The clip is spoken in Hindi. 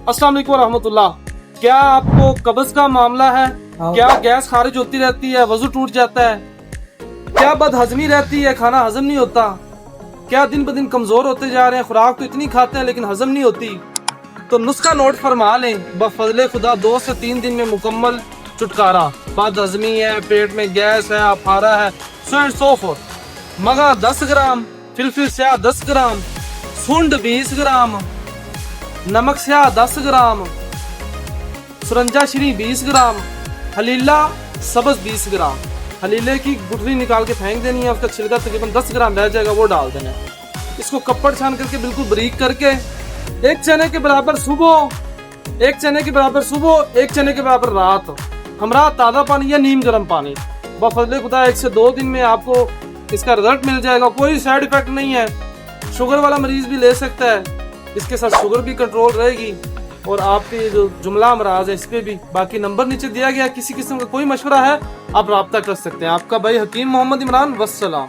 अस्सलाम वालेकुम रहमतुल्लाह। क्या आपको कब्ज का मामला है? क्या गैस खारिज होती रहती है, वजू टूट जाता है? क्या बदहजमी रहती है, खाना हजम नहीं होता? क्या दिन ब दिन कमजोर होते जा रहे हैं, खुराक तो इतनी खाते हैं लेकिन हजम नहीं होती? तो नुस्खा नोट फरमा लें, बफजले खुदा 2 से 3 दिन में मुकम्मल छुटकारा। बदहजमी है, पेट में गैस है, अफारा है, सो एंड सो फोर्थ। मगा 10 ग्राम, फिलफिल स्याह 10 ग्राम, सुंड 20 ग्राम, नमक स्याह 10 ग्राम, सुरंजा श्री 20 ग्राम, हलीला सब्ज 20 ग्राम। हलीले की गुठली निकाल के फेंक देनी है, उसका छिलका तकरीबन 10 ग्राम रह जाएगा, वो डाल देना है। इसको कपड़ छान करके बिल्कुल बारीक करके एक चने के बराबर सुबह, एक चने के बराबर सुबह, एक चने के बराबर रात, हमरा ताज़ा पानी या नीम गर्म पानी, बफजले खुदा 1 से 2 दिन में आपको इसका रिजल्ट मिल जाएगा। कोई साइड इफेक्ट नहीं है, शुगर वाला मरीज भी ले सकता है, इसके साथ शुगर भी कंट्रोल रहेगी और आपके जो जुमला अमराज है इस पे भी। बाकी नंबर नीचे दिया गया, किसी किस्म का कोई मशवरा है आप रब्ता कर सकते हैं। आपका भाई हकीम मोहम्मद इमरान, वस्सलाम।